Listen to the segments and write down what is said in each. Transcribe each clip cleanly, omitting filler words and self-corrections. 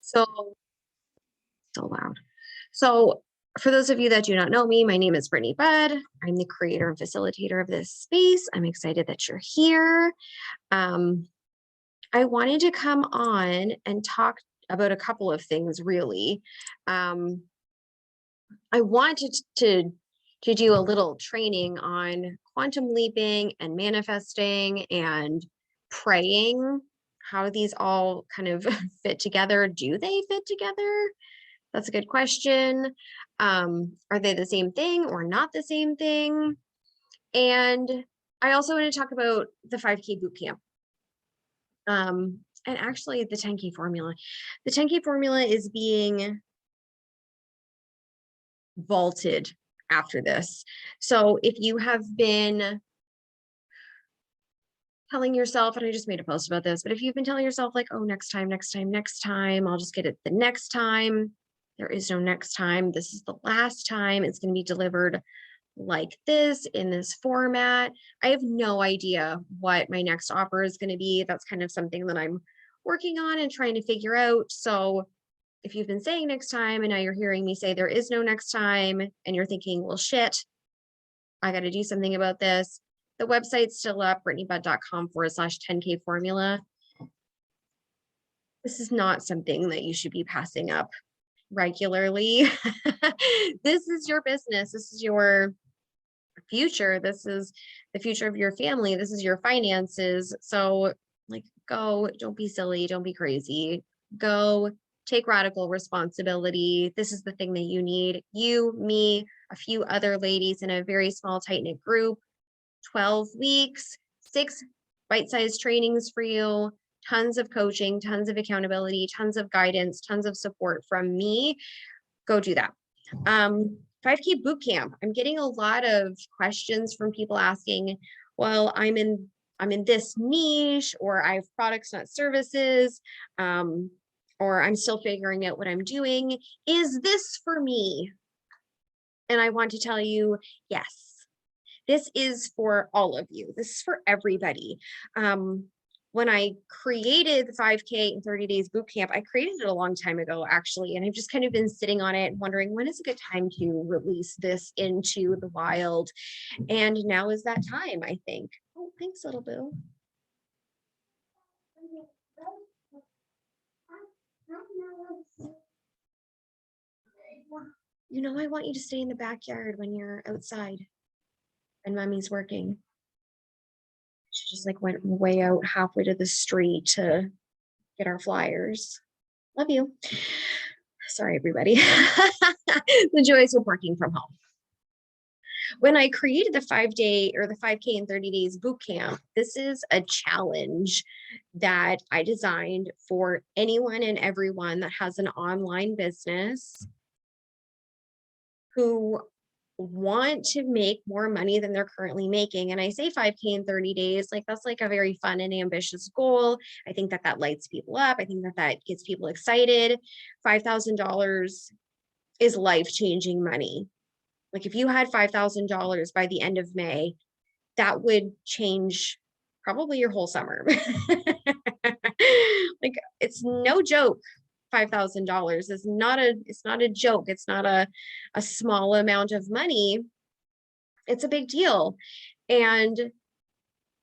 So loud. So for those of you that do not know me, my name is Brittany Budd. I'm the creator and facilitator of this space. I'm excited that you're here. Um, I wanted to come on and talk about a couple of things, really. I wanted to do a little training on quantum leaping and manifesting and praying. How do these all kind of fit together? Do they fit together? That's a good question. Are they the same thing or not the same thing? And I also want to talk about the 5K bootcamp. And actually the 10K formula. The 10K formula is being vaulted after this. So if you have been telling yourself, and I just made a post about this, but if you've been telling yourself like, oh, next time, I'll just get it the next time. There is no next time. This is the last time. It's going to be delivered like this in this format. I have no idea what my next offer is going to be. That's kind of something that I'm working on and trying to figure out. So if you've been saying next time and now you're hearing me say there is no next time and you're thinking, well, shit, I got to do something about this. The website's still up, brittanybudd.com/10K formula. This is not something that you should be passing up regularly. This is your business. This is your future. This is the future of your family. This is your finances. So like, go, don't be silly. Don't be crazy. Go take radical responsibility. This is the thing that you need. You, me, a few other ladies in a very small, tight-knit group, 12 weeks, 6 bite-sized trainings for you, tons of coaching, tons of accountability, tons of guidance, tons of support from me. Go do that. 5K bootcamp. I'm getting a lot of questions from people asking, well, I'm in this niche, or I have products, not services, or I'm still figuring out what I'm doing. Is this for me? And I want to tell you, yes. This is for all of you. This is for everybody. When I created the 5K in 30 days bootcamp, I created it a long time ago, actually, and I've just kind of been sitting on it and wondering when is a good time to release this into the wild. And now is that time, I think. Oh, thanks, little boo. You know, I want you to stay in the backyard when you're outside and mommy's working. She just like went way out halfway to the street to get our flyers. Love you. Sorry, everybody. The joys of working from home. When I created the 5-day or the 5K in 30 days bootcamp, this is a challenge that I designed for anyone and everyone that has an online business who want to make more money than they're currently making. And I say 5K in 30 days, like that's like a very fun and ambitious goal. I think that that lights people up. I think that that gets people excited. $5,000 is life-changing money. Like if you had $5,000 by the end of May, that would change probably your whole summer. Like it's no joke. $5,000 is not a joke. It's not a small amount of money. It's a big deal. And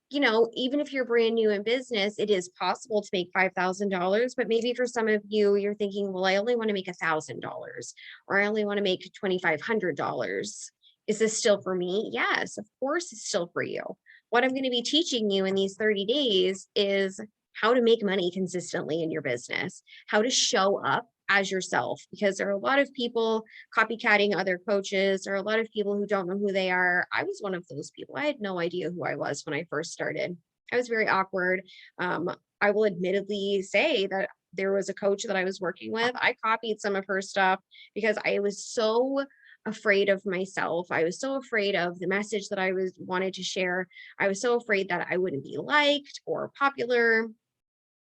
you know, even if you're brand new in business, it is possible to make $5,000, but maybe for some of you, you're thinking, well, I only want to make $1,000 or I only want to make $2,500. Is this still for me? Yes, of course it's still for you. What I'm going to be teaching you in these 30 days is how to make money consistently in your business, how to show up as yourself, because there are a lot of people copycatting other coaches. There are a lot of people who don't know who they are. I was one of those people. I had no idea who I was when I first started. I was very awkward. I will admittedly say that there was a coach that I was working with. I copied some of her stuff because I was so afraid of myself. I was so afraid of the message that I wanted to share. I was so afraid that I wouldn't be liked or popular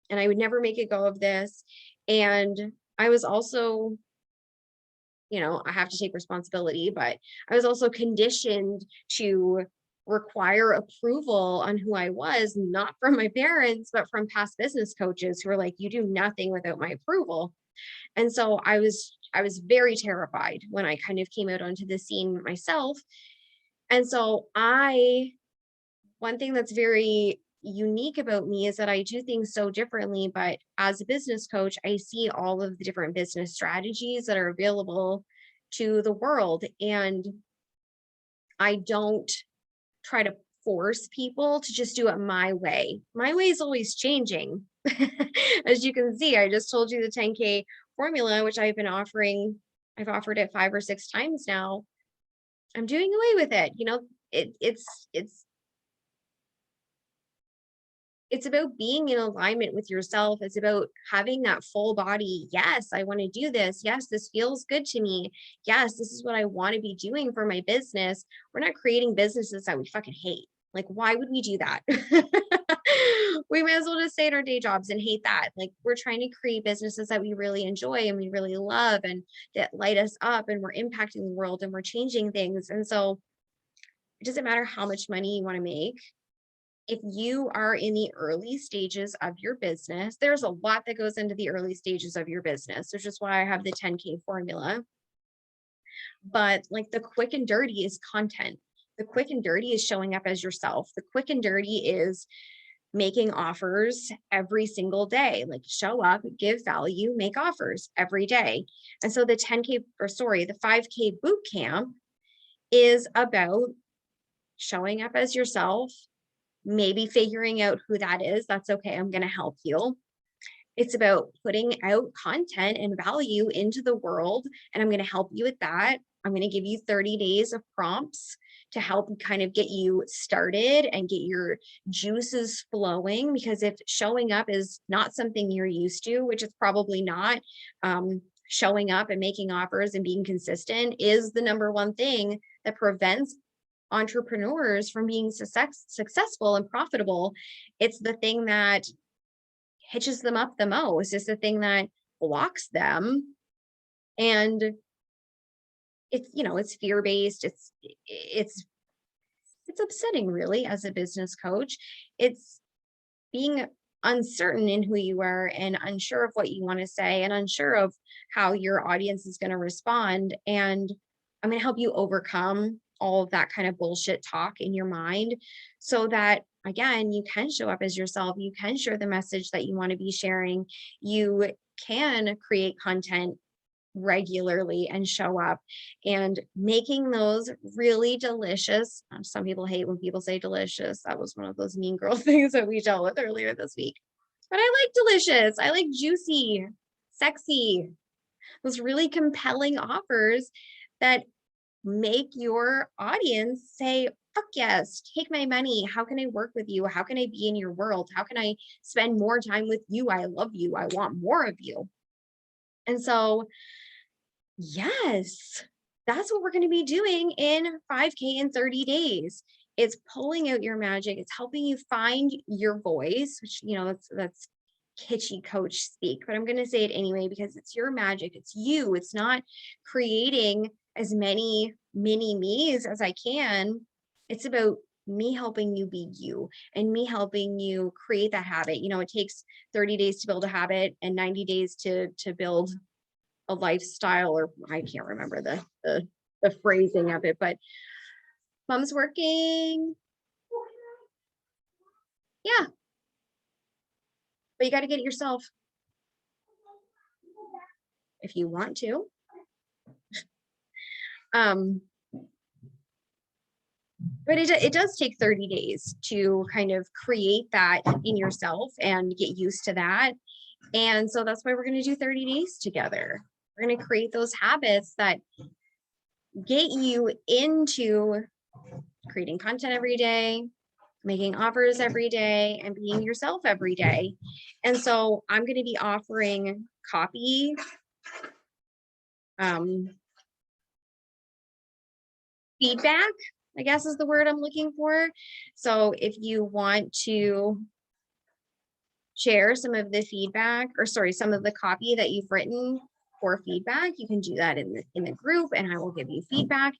and I would never make a go of this. And I was also, you know, I have to take responsibility, but I was also conditioned to require approval on who I was, not from my parents, but from past business coaches who were like, you do nothing without my approval. And so I was very terrified when I kind of came out onto the scene myself. And so one thing that's very unique about me is that I do things so differently, but as a business coach, I see all of the different business strategies that are available to the world. And I don't try to force people to just do it my way. My way is always changing. As you can see, I just told you the 10K formula, which I've offered it 5 or 6 times now. I'm doing away with it. It's about being in alignment with yourself. It's about having that full body. Yes, I want to do this. Yes, this feels good to me. Yes, this is what I want to be doing for my business. We're not creating businesses that we fucking hate. Like, why would we do that? We may as well just stay in our day jobs and hate that. Like, we're trying to create businesses that we really enjoy and we really love and that light us up, and we're impacting the world and we're changing things. And so it doesn't matter how much money you want to make. If you are in the early stages of your business, there's a lot that goes into the early stages of your business, which is why I have the 10K formula. But like, the quick and dirty is content. The quick and dirty is showing up as yourself. The quick and dirty is making offers every single day. Like, show up, give value, make offers every day. And so the 5K boot camp is about showing up as yourself, maybe figuring out who that is. That's okay. I'm going to help you. It's about putting out content and value into the world, and I'm going to help you with that. I'm going to give you 30 days of prompts to help kind of get you started and get your juices flowing. Because if showing up is not something you're used to, which it's probably not, showing up and making offers and being consistent is the number one thing that prevents entrepreneurs from being successful and profitable. It's the thing that hitches them up the most. It's the thing that blocks them. And it's fear-based. It's upsetting, really, as a business coach. It's being uncertain in who you are and unsure of what you want to say and unsure of how your audience is going to respond. And I'm going to help you overcome all of that kind of bullshit talk in your mind so that, again, you can show up as yourself. You can share the message that you want to be sharing. You can create content regularly and show up, and making those really delicious. Some people hate when people say delicious. That was one of those mean girl things that we dealt with earlier this week. But I like delicious. I like juicy, sexy, those really compelling offers that make your audience say, fuck yes, take my money. How can I work with you? How can I be in your world? How can I spend more time with you? I love you. I want more of you. And so, yes, that's what we're going to be doing in 5K in 30 days. It's pulling out your magic. It's helping you find your voice, which, that's kitschy coach speak, but I'm going to say it anyway because it's your magic. It's you. It's not creating as many mini me's as I can. It's about me helping you be you and me helping you create that habit. It takes 30 days to build a habit and 90 days to build a lifestyle, or I can't remember the phrasing of it, but mom's working. Yeah. But you got to get it yourself if you want to. But it does take 30 days to kind of create that in yourself and get used to that. And so that's why we're going to do 30 days together. We're going to create those habits that get you into creating content every day, making offers every day, and being yourself every day. And so I'm going to be offering copy, feedback, I guess is the word I'm looking for. So if you want to share some of the feedback, or sorry, some of the copy that you've written for feedback, you can do that in the group, and I will give you feedback.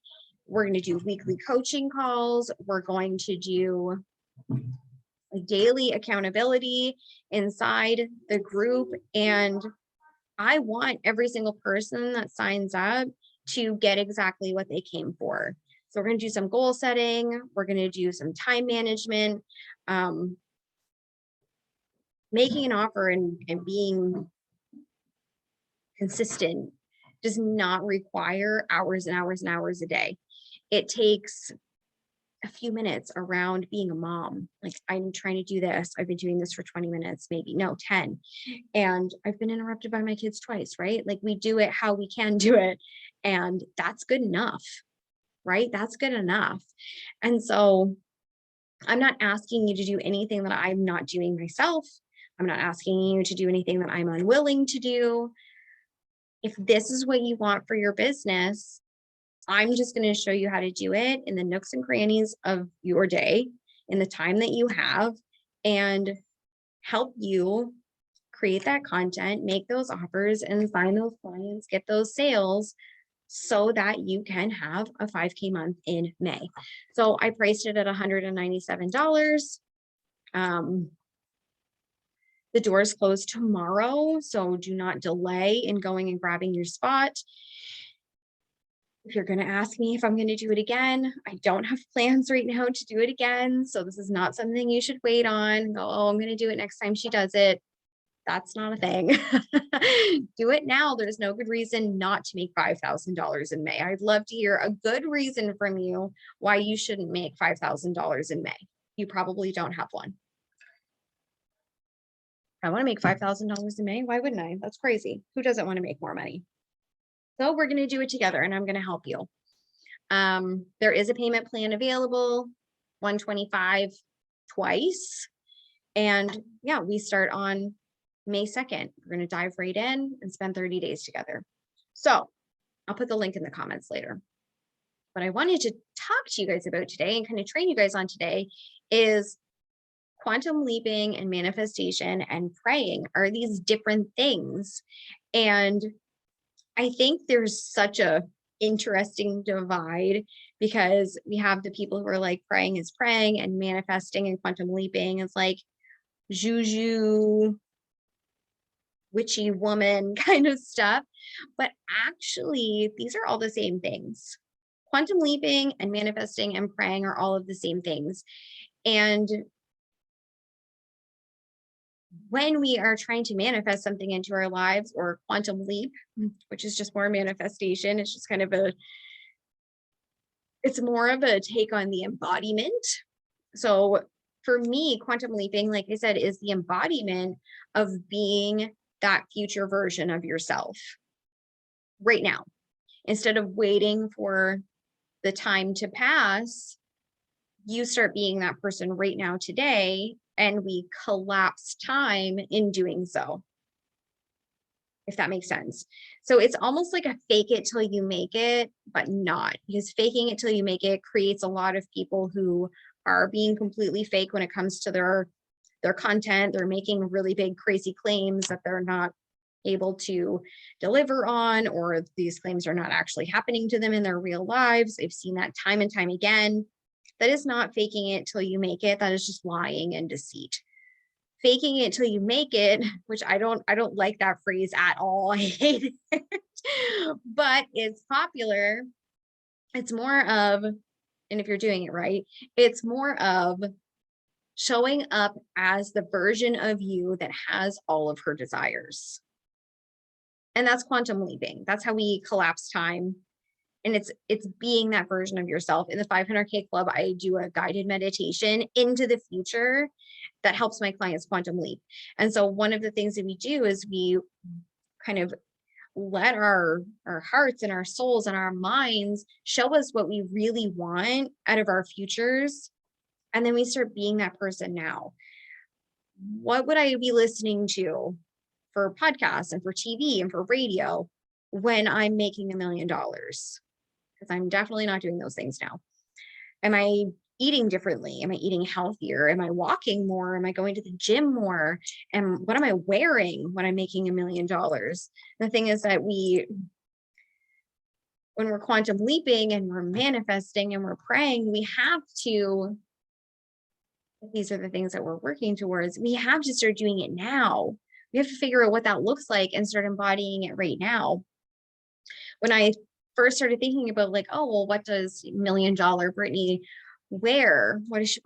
We're going to do weekly coaching calls. We're going to do a daily accountability inside the group. And I want every single person that signs up to get exactly what they came for. So we're going to do some goal setting. We're going to do some time management. Making an offer and being consistent does not require hours and hours and hours a day. It takes a few minutes around being a mom. Like, I'm trying to do this. I've been doing this for 20 minutes, maybe, no, 10. And I've been interrupted by my kids twice, right? Like, we do it how we can do it. And that's good enough, right? That's good enough. And so I'm not asking you to do anything that I'm not doing myself. I'm not asking you to do anything that I'm unwilling to do. If this is what you want for your business, I'm just going to show you how to do it in the nooks and crannies of your day, in the time that you have, and help you create that content, make those offers, and sign those clients, get those sales, so that you can have a 5K month in May. So I priced it at $197. The doors close tomorrow, so do not delay in going and grabbing your spot. If you're going to ask me if I'm going to do it again, I don't have plans right now to do it again. So this is not something you should wait on. Go, oh, I'm going to do it next time she does it. That's not a thing. Do it now. There's no good reason not to make $5,000 in May. I'd love to hear a good reason from you why you shouldn't make $5,000 in May. You probably don't have one. I want to make $5,000 in May. Why wouldn't I? That's crazy. Who doesn't want to make more money? So we're going to do it together, and I'm going to help you. There is a payment plan available, $125 twice. And yeah, we start on May 2nd. We're going to dive right in and spend 30 days together. So I'll put the link in the comments later. What I wanted to talk to you guys about today and kind of train you guys on today is quantum leaping and manifestation and praying are these different things. And I think there's such a interesting divide, because we have the people who are like, praying is praying and manifesting and quantum leaping is like juju, witchy woman kind of stuff. But actually, these are all the same things. Quantum leaping and manifesting and praying are all of the same things. And when we are trying to manifest something into our lives, or quantum leap, which is just more manifestation, it's just kind of it's more of a take on the embodiment. So for me, quantum leaping, like I said, is the embodiment of being that future version of yourself right now. Instead of waiting for the time to pass, you start being that person right now today, and we collapse time in doing so, if that makes sense. So it's almost like a fake it till you make it, but not, because faking it till you make it creates a lot of people who are being completely fake when it comes to their content. They're making really big, crazy claims that they're not able to deliver on, or these claims are not actually happening to them in their real lives. I've seen that time and time again. That is not faking it till you make it. That is just lying and deceit. Faking it till you make it, which I don't like that phrase at all. I hate it, but it's popular. It's more of, and if you're doing it right, it's more of showing up as the version of you that has all of her desires. And that's quantum leaping. That's how we collapse time. And it's being that version of yourself. In the 500K club, I do a guided meditation into the future that helps my clients quantum leap. And so one of the things that we do is we kind of let our hearts and our souls and our minds show us what we really want out of our futures. And then we start being that person now. What would I be listening to for podcasts and for TV and for radio when I'm making $1 million? Because I'm definitely not doing those things now. Am I eating differently? Am I eating healthier? Am I walking more? Am I going to the gym more? And what am I wearing when I'm making $1 million? The thing is that we when we're quantum leaping and we're manifesting and we're praying, we have to, these are the things that we're working towards. We have to start doing it now. We have to figure out what that looks like and start embodying it right now. When I first started thinking about like, oh, well, what does $1 million Brittany wear? What is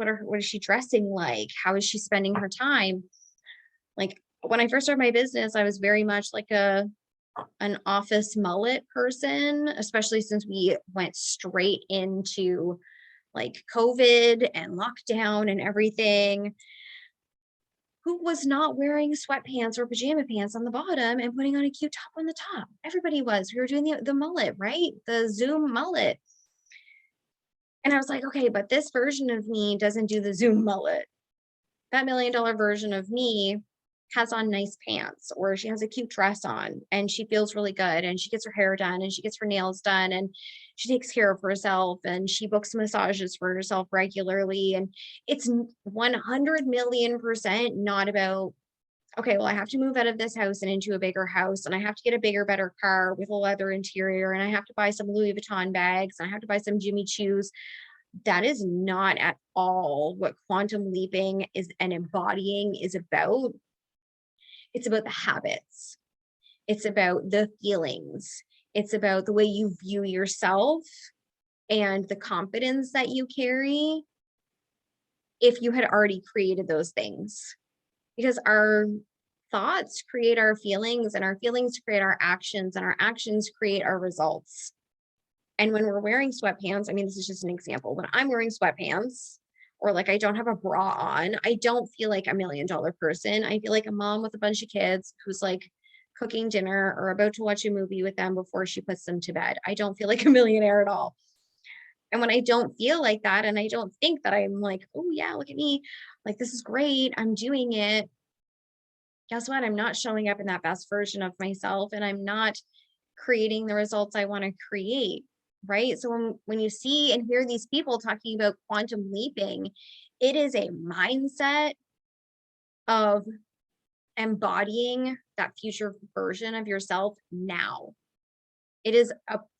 she dressing like? How is she spending her time? Like when I first started my business, I was very much like an office mullet person, especially since we went straight into like COVID and lockdown and everything. Who was not wearing sweatpants or pajama pants on the bottom and putting on a cute top on the top? Everybody was. We were doing the mullet, right? The Zoom mullet. And I was like, okay, but this version of me doesn't do the Zoom mullet. That $1 million version of me has on nice pants, or she has a cute dress on and she feels really good and she gets her hair done and she gets her nails done and she takes care of herself and she books massages for herself regularly. And it's 100,000,000% not about, okay, well, I have to move out of this house and into a bigger house and I have to get a bigger, better car with a leather interior and I have to buy some Louis Vuitton bags and I have to buy some Jimmy Choos. That is not at all what quantum leaping is and embodying is about. It's about the habits. It's about the feelings. It's about the way you view yourself and the confidence that you carry if you had already created those things. Because our thoughts create our feelings and our feelings create our actions and our actions create our results. And when we're wearing sweatpants, I mean, this is just an example. When I'm wearing sweatpants, or like I don't have a bra on, I don't feel like $1 million person. I feel like a mom with a bunch of kids who's like cooking dinner or about to watch a movie with them before she puts them to bed. I don't feel like a millionaire at all. And when I don't feel like that, and I don't think that I'm like, oh yeah, look at me, like this is great, I'm doing it. Guess what? I'm not showing up in that best version of myself, and I'm not creating the results I want to create. Right. So when you see and hear these people talking about quantum leaping, it is a mindset of embodying that future version of yourself now. It is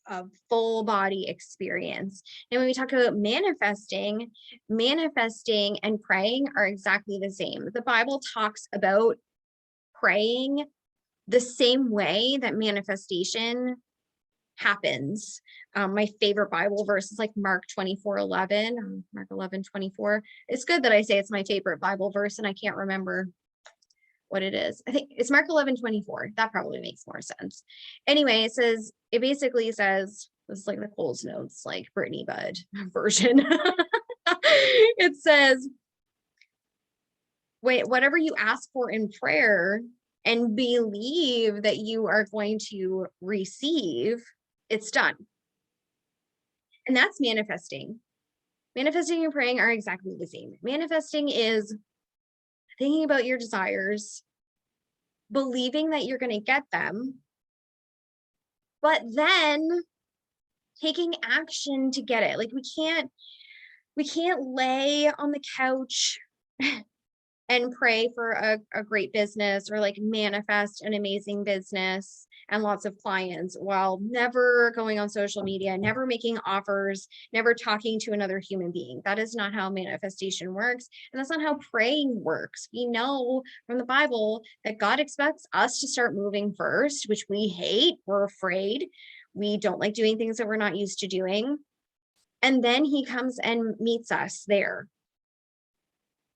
a full body experience. And when we talk about manifesting and praying are exactly the same. The Bible talks about praying the same way that manifestation happens. My favorite Bible verse is like Mark 24:11, Mark 11:24. It's good that I say it's my favorite Bible verse and I can't remember what it is. I think it's Mark 11:24. That probably makes more sense. Anyway, it basically says, this is like the Coles Notes, like Brittany Bud version. It says, wait, whatever you ask for in prayer and believe that you are going to receive, it's done. And that's manifesting. Manifesting and praying are exactly the same. Manifesting is thinking about your desires, believing that you're going to get them, but then taking action to get it. Like we can't lay on the couch and pray for a great business or like manifest an amazing business and lots of clients while never going on social media, never making offers, never talking to another human being. That is not how manifestation works. And that's not how praying works. We know from the Bible that God expects us to start moving first, which we hate. We're afraid. We don't like doing things that we're not used to doing. And then he comes and meets us there.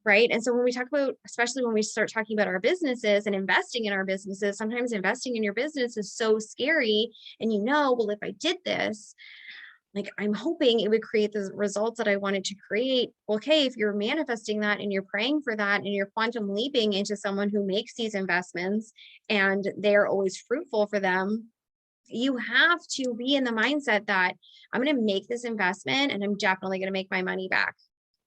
Right. And so when we talk about, especially when we start talking about our businesses and investing in our businesses, sometimes investing in your business is so scary. And well, if I did this, like I'm hoping it would create the results that I wanted to create. Okay, if you're manifesting that and you're praying for that and you're quantum leaping into someone who makes these investments and they're always fruitful for them, you have to be in the mindset that I'm going to make this investment and I'm definitely going to make my money back.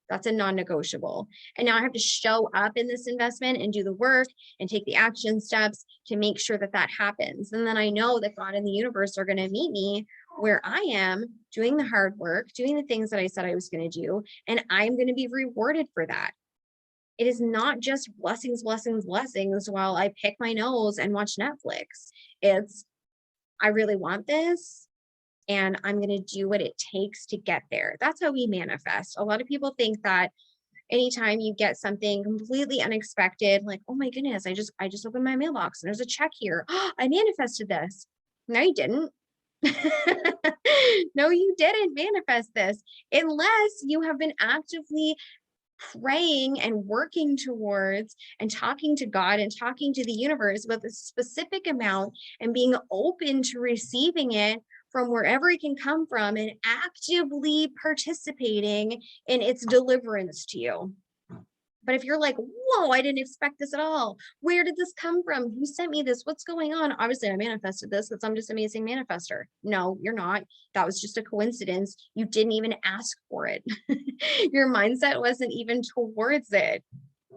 That's a non-negotiable. And now I have to show up in this investment and do the work and take the action steps to make sure that that happens. And then I know that God and the universe are going to meet me where I am doing the hard work, doing the things that I said I was going to do, and I'm going to be rewarded for that. It is not just blessings, blessings, blessings while I pick my nose and watch Netflix. It's, I really want this. and I'm going to do what it takes to get there. That's how we manifest. A lot of people think that anytime you get something completely unexpected, like, oh my goodness, I just opened my mailbox and there's a check here. I manifested this. No, you didn't. No, you didn't manifest this unless you have been actively praying and working towards and talking to God and talking to the universe about the specific amount and being open to receiving it from wherever it can come from and actively participating in its deliverance to you. But if you're like, whoa, I didn't expect this at all. Where did this come from? Who sent me this? What's going on? Obviously, I manifested this because I'm just an amazing manifester. No, you're not. That was just a coincidence. You didn't even ask for it. Your mindset wasn't even towards it.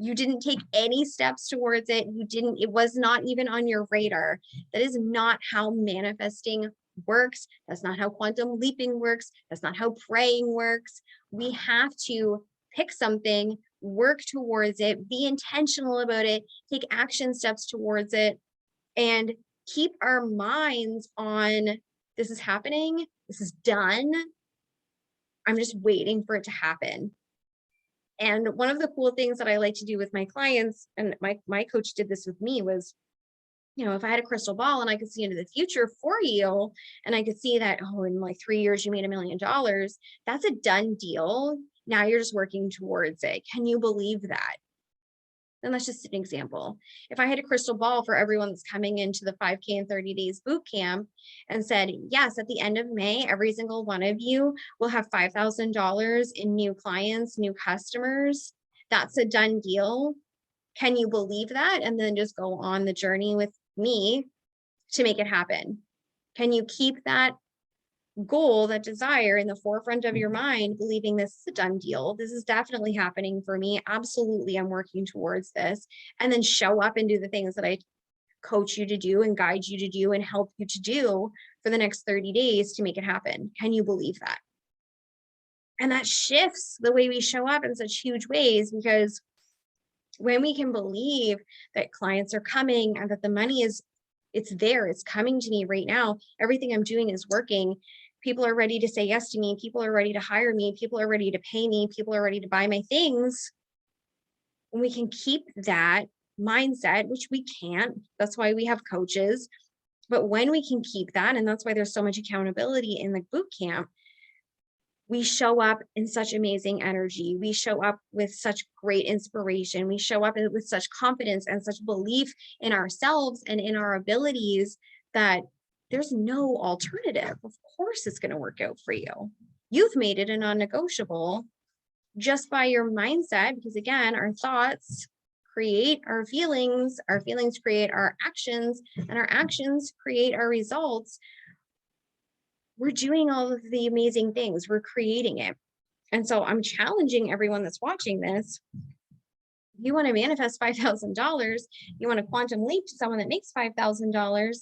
You didn't take any steps towards it. It was not even on your radar. That is not how manifesting works. That's not how quantum leaping works. That's not how praying works. We have to pick something, work towards it, be intentional about it, take action steps towards it, and keep our minds on this is happening, this is done. I'm just waiting for it to happen. And one of the cool things that I like to do with my clients, and my coach did this with me, was, if I had a crystal ball and I could see into the future for you, and I could see that, in like 3 years, you made $1 million, that's a done deal. Now you're just working towards it. Can you believe that? And that's just an example. If I had a crystal ball for everyone that's coming into the 5K in 30 days boot camp and said, yes, at the end of May, every single one of you will have $5,000 in new clients, new customers, that's a done deal. Can you believe that? And then just go on the journey with me to make it happen. Can you keep that goal, that desire in the forefront of your mind, believing this is a done deal? This is definitely happening for me. Absolutely, I'm working towards this. And then show up and do the things that I coach you to do and guide you to do and help you to do for the next 30 days to make it happen. Can you believe that? And that shifts the way we show up in such huge ways, because when we can believe that clients are coming and that the money it's there, it's coming to me right now, everything I'm doing is working, people are ready to say yes to me, people are ready to hire me, people are ready to pay me, people are ready to buy my things. And we can keep that mindset, which we can't. That's why we have coaches. But when we can keep that, and that's why there's so much accountability in the boot camp, we show up in such amazing energy. We show up with such great inspiration. We show up with such confidence and such belief in ourselves and in our abilities that there's no alternative. Of course, it's going to work out for you. You've made it a non-negotiable just by your mindset, because again, our thoughts create our feelings create our actions, and our actions create our results. We're doing all of the amazing things. We're creating it. And so I'm challenging everyone that's watching this. If you want to manifest $5,000, you want to quantum leap to someone that makes $5,000,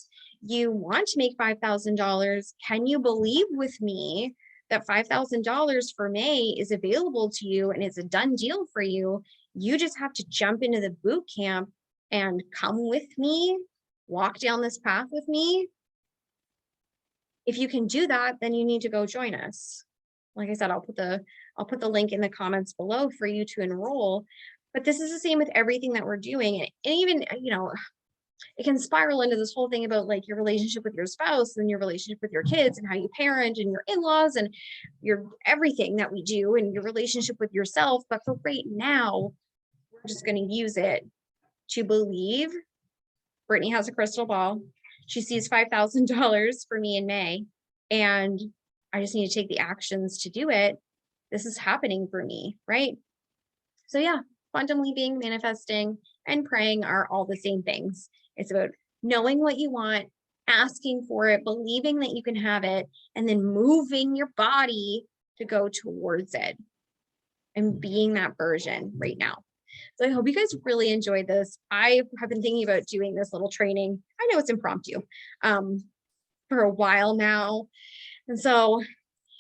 you want to make $5,000, can you believe with me that $5,000 for May is available to you and it's a done deal for you? You just have to jump into the boot camp and come with me, walk down this path with me. If you can do that, then you need to go join us. Like I said, I'll put the link in the comments below for you to enroll. But this is the same with everything that we're doing. And even, it can spiral into this whole thing about like your relationship with your spouse and your relationship with your kids and how you parent and your in-laws and your everything that we do and your relationship with yourself. But for right now, we're just going to use it to believe. Brittany has a crystal ball. She sees $5,000 for me in May, and I just need to take the actions to do it. This is happening for me, right? So yeah, quantum leaping, manifesting, and praying are all the same things. It's about knowing what you want, asking for it, believing that you can have it, and then moving your body to go towards it and being that version right now. So I hope you guys really enjoyed this. I have been thinking about doing this little training. I know it's impromptu for a while now. And so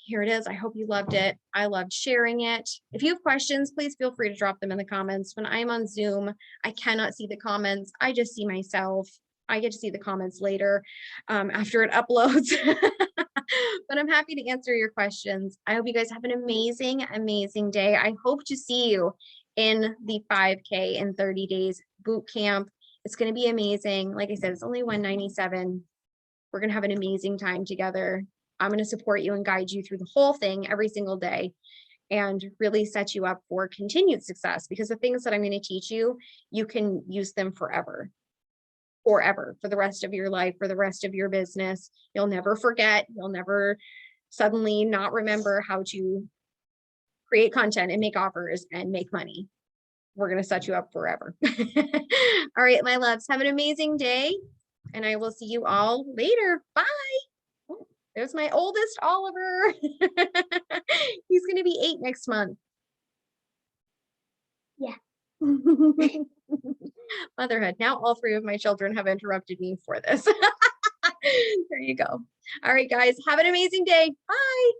here it is. I hope you loved it. I loved sharing it. If you have questions, please feel free to drop them in the comments. When I'm on Zoom, I cannot see the comments. I just see myself. I get to see the comments later after it uploads. But I'm happy to answer your questions. I hope you guys have an amazing, amazing day. I hope to see you in the 5K in 30 days boot camp. It's going to be amazing. Like I said, it's only 197. We're going to have an amazing time together. I'm going to support you and guide you through the whole thing every single day and really set you up for continued success, because the things that I'm going to teach you, you can use them forever, for the rest of your life, for the rest of your business. You'll never forget. You'll never suddenly not remember how to create content and make offers and make money. We're going to set you up forever. All right, my loves, have an amazing day, and I will see you all later. Bye. Oh, there's my oldest Oliver. He's going to be 8 next month. Yeah. Motherhood. Now all 3 of my children have interrupted me for this. There you go. All right, guys, have an amazing day. Bye.